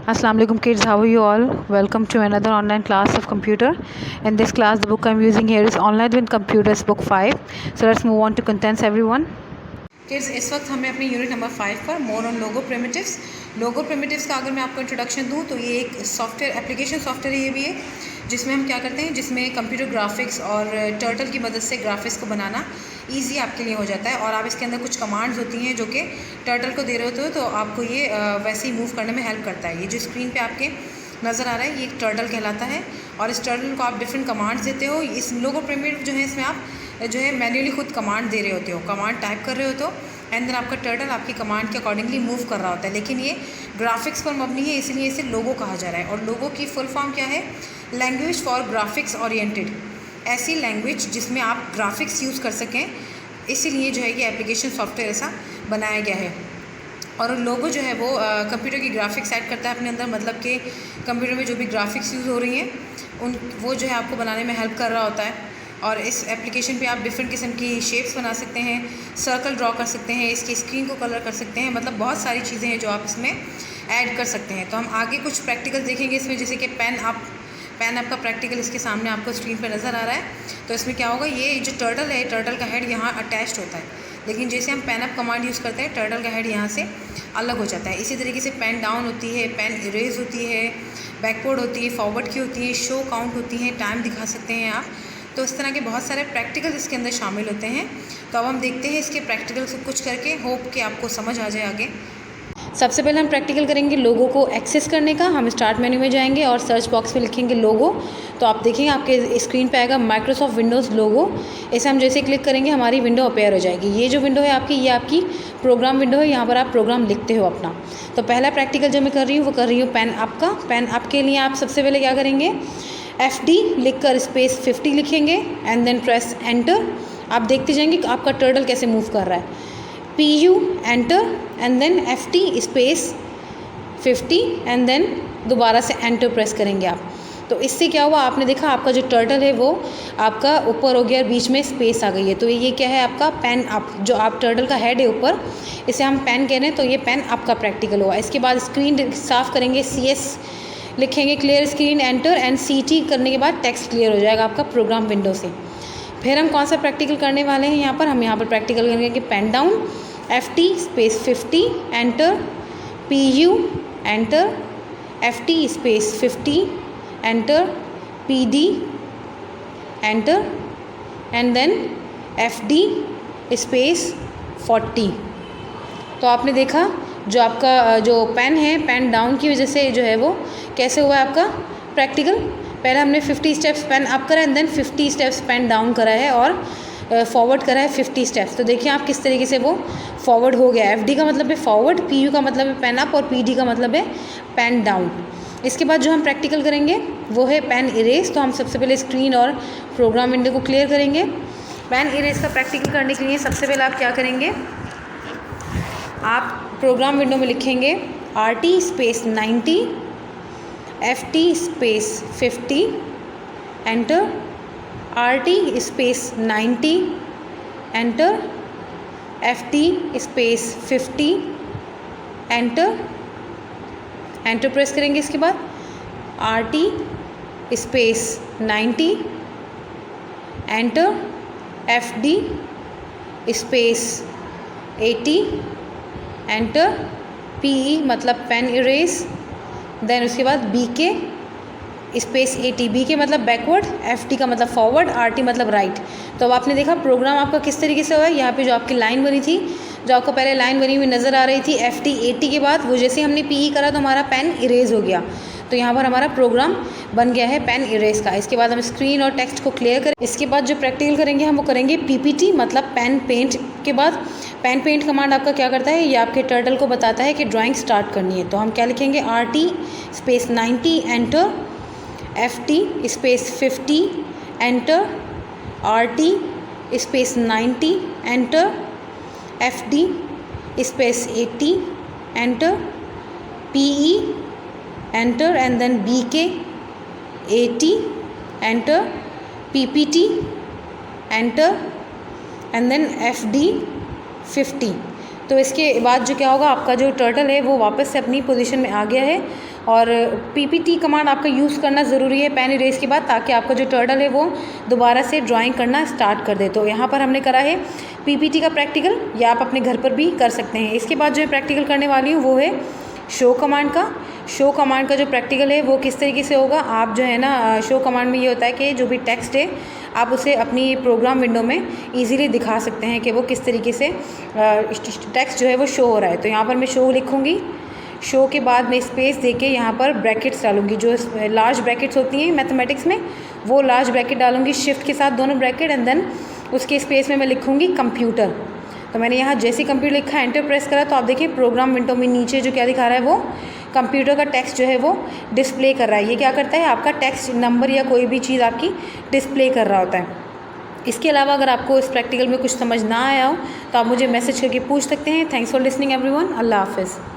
Assalamu alaikum kids, how are you all? Welcome to another online class of computer. In this class the book I'm using here is Online with Computers book 5. So let's move on to contents everyone. Kids इस वक्त हमें अपने unit number 5 पर more on logo primitives का अगर मैं आपको introduction दूं तो ये एक सॉफ्टवेयर एप्लीकेशन सॉफ्टवेयर ये भी है जिसमें हम क्या करते हैं, जिसमें कंप्यूटर ग्राफिक्स और टर्टल की मदद से ग्राफिक्स को बनाना ईजी आपके लिए हो जाता है। और आप इसके अंदर कुछ कमांड्स होती हैं जो कि टर्टल को दे रहे होते हो तो आपको ये वैसे ही मूव करने में हेल्प करता है। ये जो स्क्रीन पे आपके नज़र आ रहा है ये एक टर्टल कहलाता है और इस टर्टल को आप डिफरेंट कमांड्स देते हो। इस लोगो प्रिमिटिव जो है इसमें आप जो है मैन्युअली खुद कमांड दे रहे होते हो, कमांड टाइप कर रहे होते हो एंड देन आपका टर्टल आपकी कमांड के अकॉर्डिंगली मूव कर रहा होता है। लेकिन ये ग्राफिक्स पर मबनी है इसलिए इसे लोगो कहा जा रहा है। और लोगो की फुल फॉर्म क्या है? लैंग्वेज फॉर ग्राफिक्स ओरिएंटेड, ऐसी लैंग्वेज जिसमें आप ग्राफिक्स यूज़ कर सकें, इसीलिए जो है ये एप्लीकेशन सॉफ्टवेयर ऐसा बनाया गया है। और लोगो जो है वो कंप्यूटर की ग्राफिक्स ऐड करता है अपने अंदर, मतलब कि कंप्यूटर में जो भी ग्राफिक्स यूज़ हो रही हैं वो जो है आपको बनाने में हेल्प कर रहा होता है। और इस एप्लीकेशन पे आप डिफरेंट किस्म की शेप्स बना सकते हैं, सर्कल ड्रॉ कर सकते हैं, इसकी स्क्रीन को कलर कर सकते हैं, मतलब बहुत सारी चीज़ें हैं जो आप इसमें ऐड कर सकते हैं। तो हम आगे कुछ प्रैक्टिकल देखेंगे इसमें, जैसे कि पेन अप का प्रैक्टिकल इसके सामने आपको स्क्रीन पर नज़र आ रहा है। तो इसमें क्या होगा, ये जो टर्टल है टर्टल का हेड यहाँ अटैच्ड होता है, लेकिन जैसे हम पेन अप कमांड यूज़ करते हैं टर्टल का हेड यहाँ से अलग हो जाता है। इसी तरीके से पेन डाउन होती है, पेन इरेज होती है, बैकवर्ड होती है, फॉरवर्ड की होती है, शो काउंट होती है, टाइम दिखा सकते हैं आप। तो इस तरह के बहुत सारे प्रैक्टिकल इसके अंदर शामिल होते हैं। तो अब हम देखते हैं इसके प्रैक्टिकल सब कुछ करके, होप कि आपको समझ आ जाए आगे। सबसे पहले हम प्रैक्टिकल करेंगे लोगो को एक्सेस करने का। हम स्टार्ट मेन्यू में जाएंगे और सर्च बॉक्स में लिखेंगे लोगो, तो आप देखेंगे आपके स्क्रीन पे आएगा माइक्रोसॉफ्ट विंडोज़ लोगो। इसे हम जैसे क्लिक करेंगे हमारी विंडो अपेयर हो जाएगी। ये जो विंडो है आपकी, ये आपकी प्रोग्राम विंडो है, यहाँ पर आप प्रोग्राम लिखते हो अपना। तो पहला प्रैक्टिकल जो मैं कर रही हूँ वो कर रही हूँ पेन अप का। पेन अप के लिए आप सबसे पहले क्या करेंगे, FD लिख कर स्पेस 50 लिखेंगे एंड देन प्रेस एंटर। आप देखते जाएंगे कि आपका टर्टल कैसे मूव कर रहा है। PU enter and then FD space 50 and then दोबारा से एंटर प्रेस करेंगे आप। तो इससे क्या हुआ, आपने देखा आपका जो टर्टल है वो आपका ऊपर हो गया, बीच में स्पेस आ गई है। तो ये क्या है आपका पेन अप, जो आप टर्टल का हेड है ऊपर, इसे हम पेन कह रहे हैं, तो ये पेन अप का प्रैक्टिकल हुआ। इसके बाद स्क्रीन साफ़ करेंगे, CS लिखेंगे, clear screen enter and CT करने के बाद टेक्स्ट क्लियर हो जाएगा आपका प्रोग्राम विंडो से। फिर हम कौन सा प्रैक्टिकल करने वाले हैं यहाँ पर, हम यहाँ पर प्रैक्टिकल करेंगे कि pen down FD space 50 enter, PU enter, FD space 50 enter, PD enter and then FD space 40। तो आपने देखा जो आपका जो पेन है, पेन डाउन की वजह से जो है वो कैसे हुआ है आपका प्रैक्टिकल। पहले हमने 50 स्टेप्स पेन अप करा and then 50 steps pen down करा है और फॉरवर्ड करा है 50 स्टेप्स। तो देखिए आप किस तरीके से वो फॉरवर्ड हो गया। FD का मतलब है फॉरवर्ड, PU का मतलब है पेन अप और PD का मतलब है पेन डाउन। इसके बाद जो हम प्रैक्टिकल करेंगे वो है पेन इरेज। तो हम सबसे पहले स्क्रीन और प्रोग्राम विंडो को क्लियर करेंगे। पेन इरेज का प्रैक्टिकल करने के लिए सबसे पहले आप क्या करेंगे, आप प्रोग्राम विंडो में लिखेंगे RT space 90, FT space 50 enter, RT space 90 enter, FT space 50 enter, enter press करेंगे। इसके बाद RT space 90 enter, FD space 80 enter, PE मतलब पेन इरेज, देन उसके बाद BK स्पेस 80, BK मतलब बैकवर्ड, FD का मतलब फॉरवर्ड, RT मतलब राइट। तो अब आपने देखा प्रोग्राम आपका किस तरीके से हुआ है। यहाँ पे जो आपकी लाइन बनी थी, जो आपको पहले लाइन बनी हुई नज़र आ रही थी FD 80 के बाद, वो जैसे हमने PE करा तो हमारा पेन इरेज हो गया। तो यहाँ पर हमारा प्रोग्राम बन गया है पेन इरेज का। इसके बाद हम स्क्रीन और टेक्स्ट को क्लियर करें। इसके बाद जो प्रैक्टिकल करेंगे हम वो करेंगे PPT मतलब पेन पेंट के बाद। पेन पेंट कमांड आपका क्या करता है, ये आपके टर्टल को बताता है कि ड्राइंग स्टार्ट करनी है। तो हम क्या लिखेंगे, RT space 90 enter, FT space 50 enter, RT space 90 enter, FD space 80 enter, PE enter and then BK 80 enter, PPT enter and then FD 50। तो इसके बाद जो क्या होगा, आपका जो टर्टल है वो वापस से अपनी पोजीशन में आ गया है और पीपीटी कमांड आपका यूज़ करना ज़रूरी है पेन इरेज के बाद, ताकि आपका जो टर्टल है वो दोबारा से ड्राइंग करना स्टार्ट कर दे। तो यहाँ पर हमने करा है पीपीटी का प्रैक्टिकल, या आप अपने घर पर भी कर सकते हैं। इसके बाद जो मैं प्रैक्टिकल करने वाली हूँ वो है शो कमांड का। शो कमांड का जो प्रैक्टिकल है वो किस तरीके से होगा, आप जो है ना शो कमांड में ये होता है कि जो भी टेक्स्ट है आप उसे अपनी प्रोग्राम विंडो में इजीली दिखा सकते हैं कि वो किस तरीके से टेक्स्ट जो है वो शो हो रहा है। तो यहाँ पर मैं शो लिखूँगी, शो के बाद मैं स्पेस देके यहाँ पर ब्रैकेट्स डालूँगी, जो लार्ज ब्रैकेट्स होती हैं मैथमेटिक्स में वो लार्ज ब्रैकेट डालूँगी शिफ्ट के साथ दोनों ब्रैकेट, एंड देन उसके स्पेस में मैं लिखूँगी कंप्यूटर। तो मैंने यहाँ जैसे कंप्यूटर लिखा, एंटर प्रेस करा, तो आप देखिए प्रोग्राम विंडो में नीचे जो क्या दिखा रहा है वो कंप्यूटर का टेक्स्ट जो है वो डिस्प्ले कर रहा है। ये क्या करता है, आपका टेक्स्ट नंबर या कोई भी चीज़ आपकी डिस्प्ले कर रहा होता है। इसके अलावा अगर आपको इस प्रैक्टिकल में कुछ समझ ना आया हो तो आप मुझे मैसेज करके पूछ सकते हैं। Thanks for listening everyone. अल्लाह हाफिज़।